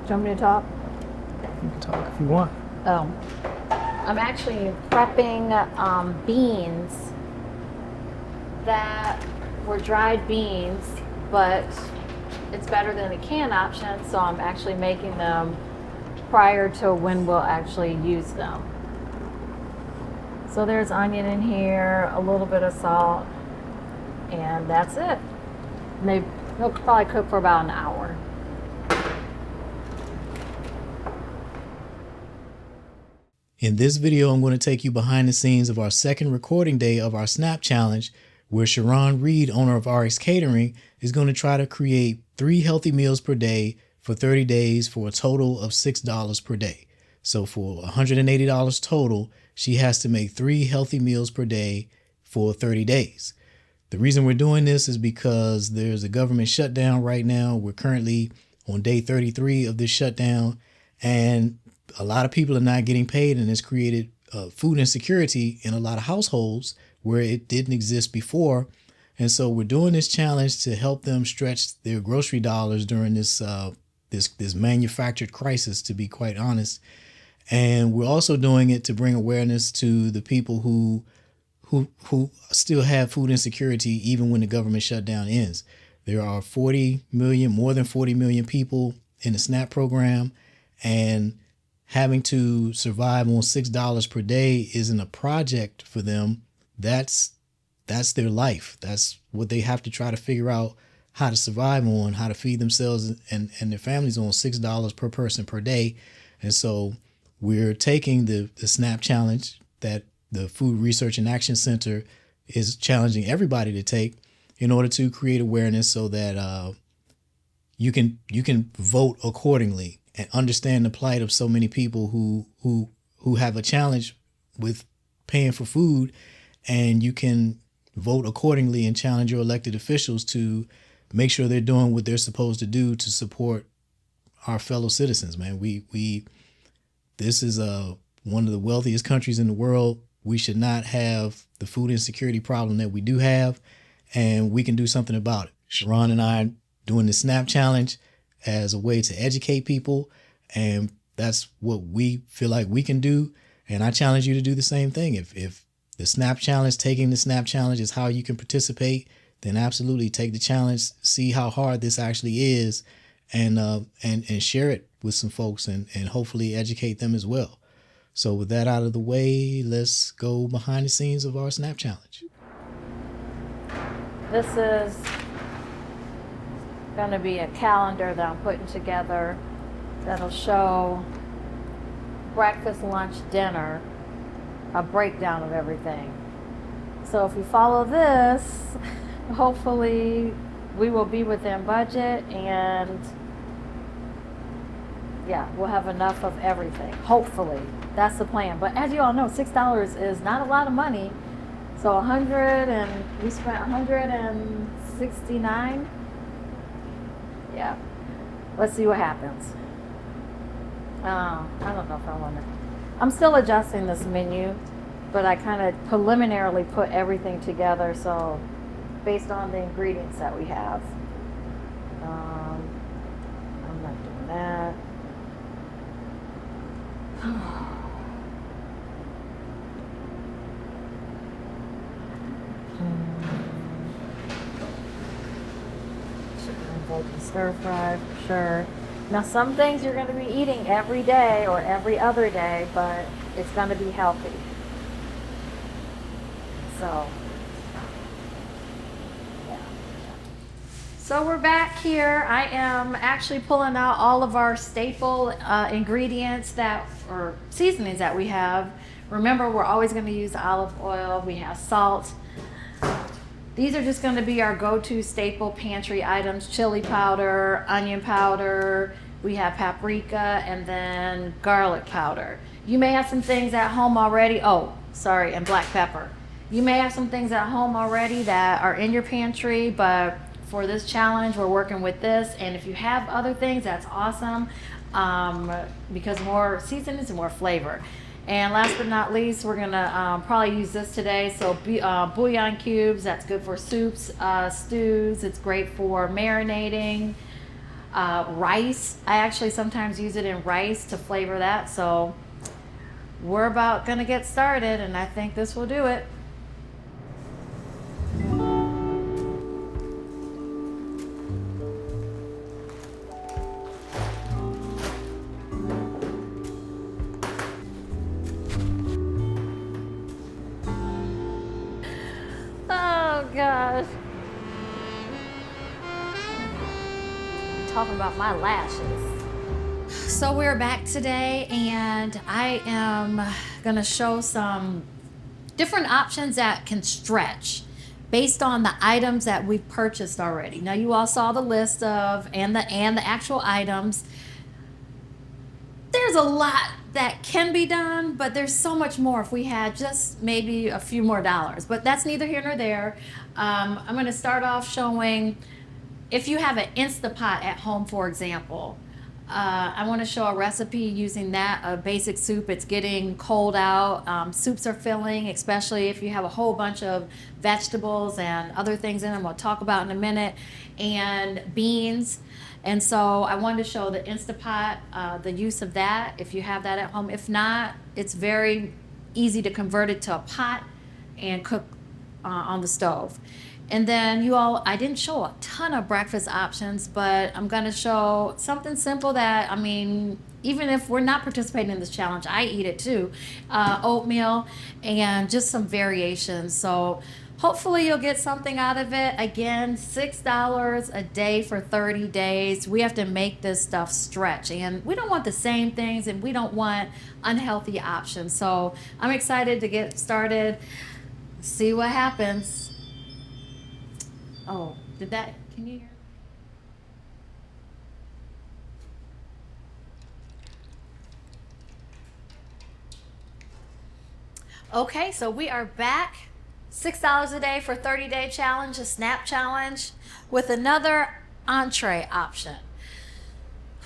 Do you want me to talk? You can talk if you want. Oh. I'm actually prepping beans that were dried beans, but it's better than a canned option, so I'm actually making them prior to when we'll actually use them. So there's onion in here, a little bit of salt, and that's it. They'll probably cook for about an hour. In this video, I'm going to take you behind the scenes of our second recording day of our Snap Challenge, where Sharon Reed, owner of RX Catering, is going to try to create 3 healthy meals per day for 30 days for a total of $6 per day. So for $180 total, she has to make 3 healthy meals per day for 30 days. The reason we're doing this is because there's a government shutdown right now. We're currently on day 33 of this shutdown, and a lot of people are not getting paid, and it's created food insecurity in a lot of households where it didn't exist before. And so we're doing this challenge to help them stretch their grocery dollars during this this manufactured crisis, to be quite honest. And we're also doing it to bring awareness to the people who still have food insecurity even when the government shutdown ends. There are 40 million, more than 40 million people in the SNAP program, and having to survive on $6 per day isn't a project for them. That's their life. That's what they have to try to figure out how to survive on, how to feed themselves and their families on $6 per person per day. And so we're taking the SNAP challenge that the Food Research and Action Center is challenging everybody to take in order to create awareness so that you can vote accordingly and understand the plight of so many people who have a challenge with paying for food, and you can vote accordingly and challenge your elected officials to make sure they're doing what they're supposed to do to support our fellow citizens. Man, this is one of the wealthiest countries in the world. We should not have the food insecurity problem that we do have, and we can do something about it. Sharon and I are doing the SNAP challenge as a way to educate people, and that's what we feel like we can do. And I challenge you to do the same thing. If the SNAP challenge, taking the SNAP challenge is how you can participate, then absolutely take the challenge, see how hard this actually is, and share it with some folks and hopefully educate them as well. So with that out of the way, let's go behind the scenes of our SNAP challenge. This is going to be a calendar that I'm putting together that'll show breakfast, lunch, dinner, a breakdown of everything. So if we follow this, hopefully we will be within budget, and yeah, we'll have enough of everything. Hopefully, that's the plan. But as you all know, $6 is not a lot of money. So we spent 169. Yeah, let's see what happens. I don't know if I want to. I'm still adjusting this menu, but I kind of preliminarily put everything together. So based on the ingredients that we have, I'm not doing that. Chicken stir fry for sure. Now some things you're going to be eating every day or every other day, but it's going to be healthy. So yeah. So we're back here. I am actually pulling out all of our staple ingredients or seasonings that we have. Remember, we're always going to use olive oil. We have salt. These are just going to be our go-to staple pantry items: chili powder, onion powder, we have paprika, and then garlic powder. You may have some things at home already. And black pepper. You may have some things at home already that are in your pantry, but for this challenge, we're working with this. And if you have other things, that's awesome, because more seasonings and more flavor. And last but not least, we're gonna probably use this today. So bouillon cubes, that's good for soups, stews. It's great for marinating. Rice, I actually sometimes use it in rice to flavor that. So we're about gonna get started, and I think this will do it. Oh gosh. Talking about my lashes. So we're back today, and I am gonna show some different options that can stretch based on the items that we've purchased already. Now you all saw the list of and the actual items. There's a lot that can be done, but there's so much more if we had just maybe a few more dollars. But that's neither here nor there. I'm going to start off showing if you have an Instapot at home, for example. I want to show a recipe using that, a basic soup. It's getting cold out. Soups are filling, especially if you have a whole bunch of vegetables and other things in them we'll talk about in a minute, and beans. And so I wanted to show the Instapot, the use of that if you have that at home. If not, it's very easy to convert it to a pot and cook on the stove. And then you all, I didn't show a ton of breakfast options, but I'm gonna show something simple that, I mean, even if we're not participating in this challenge, I eat it too. Oatmeal and just some variations. So hopefully you'll get something out of it. Again, $6 a day for 30 days. We have to make this stuff stretch, and we don't want the same things, and we don't want unhealthy options. So I'm excited to get started, see what happens. Oh, can you hear? Okay, so we are back. $6 a day for 30-day challenge, a snap challenge with another entree option.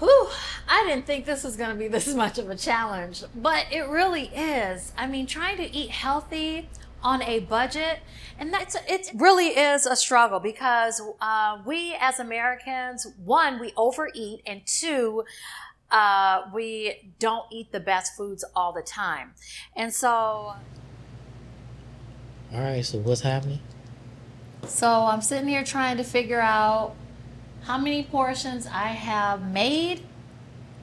Whew, I didn't think this was going to be this much of a challenge, but it really is. I mean, trying to eat healthy on a budget, and it really is a struggle because we as Americans, one, we overeat, and two, we don't eat the best foods all the time. And so All right, so what's happening? So I'm sitting here trying to figure out how many portions I have made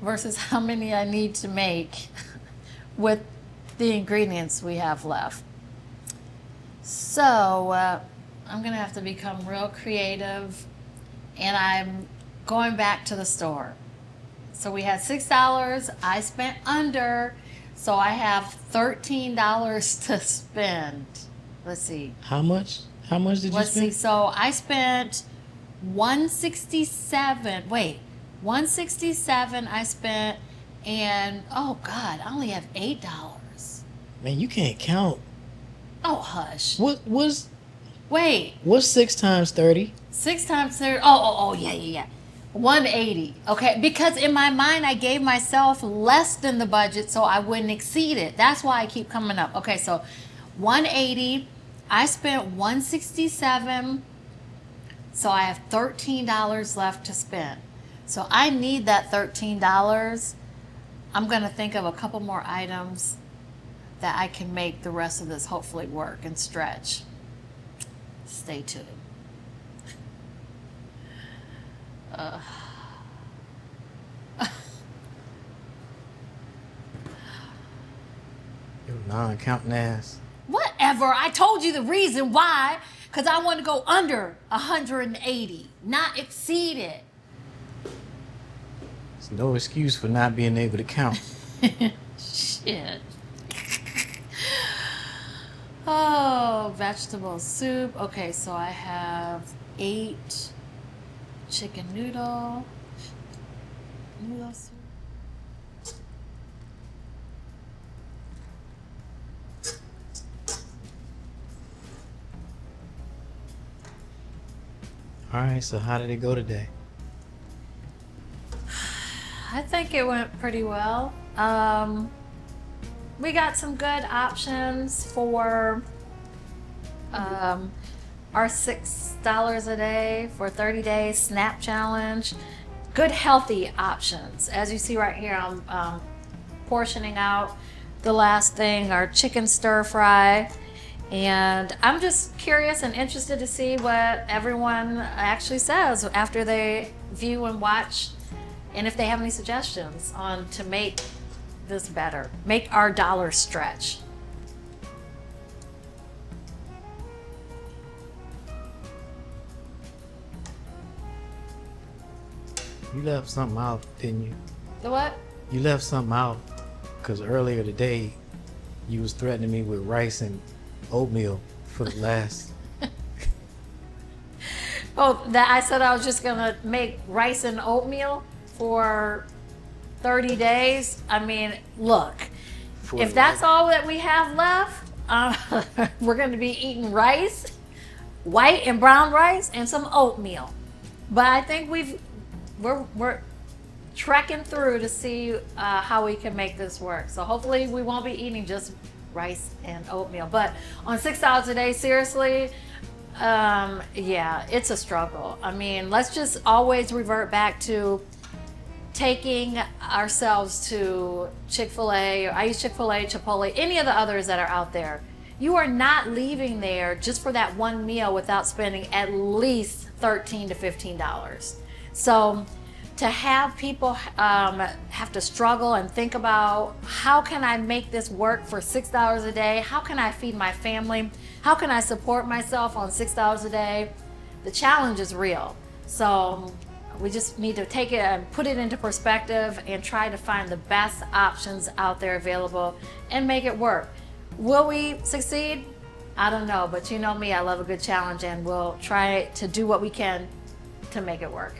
versus how many I need to make with the ingredients we have left. So I'm gonna have to become real creative, and I'm going back to the store. So we had $6, I spent under, so I have $13 to spend. Let's see. How much? How much did you Let's spend? see. So I spent 167. Wait, 167 I spent, and oh God, I only have $8. Man, you can't count. Oh hush. What's Wait, 6 times 30? 6 times 30. Oh, yeah. 180. Okay, because in my mind I gave myself less than the budget so I wouldn't exceed it. That's why I keep coming up. Okay, so 180. I spent 167. So I have $13 left to spend. So I need that $13. I'm going to think of a couple more items that I can make the rest of this hopefully work and stretch. Stay tuned. You non-counting ass. Whatever. I told you the reason why. Because I want to go under 180, not exceed it. It's no excuse for not being able to count. Shit. Oh, vegetable soup. Okay, so I have 8 chicken noodle soup. All right, so how did it go today? I think it went pretty well. We got some good options for our $6 a day for 30 days snap challenge. good healthy options. As you see right here, I'm portioning out the last thing, our chicken stir fry. And I'm just curious and interested to see what everyone actually says after they view and watch, and if they have any suggestions on to make this better, make our dollar stretch. You left something out, didn't you? The what? You left something out because earlier today you was threatening me with rice and oatmeal for the last. Oh, that I said I was just gonna make rice and oatmeal for 30 days. I mean, look, if that's all that we have left, we're gonna be eating rice, white and brown rice, and some oatmeal. But I think we're trekking through to see how we can make this work. So hopefully we won't be eating just rice and oatmeal. But on $6 a day, seriously, yeah, it's a struggle. I mean, let's just always revert back to taking ourselves to Chick-fil-A, or I use Chick-fil-A, Chipotle, any of the others that are out there. You are not leaving there just for that one meal without spending at least $13 to $15. So to have people have to struggle and think about, how can I make this work for $6 a day? How can I feed my family? How can I support myself on $6 a day? The challenge is real. So we just need to take it and put it into perspective and try to find the best options out there available and make it work. Will we succeed? I don't know, but you know me, I love a good challenge, and we'll try to do what we can to make it work.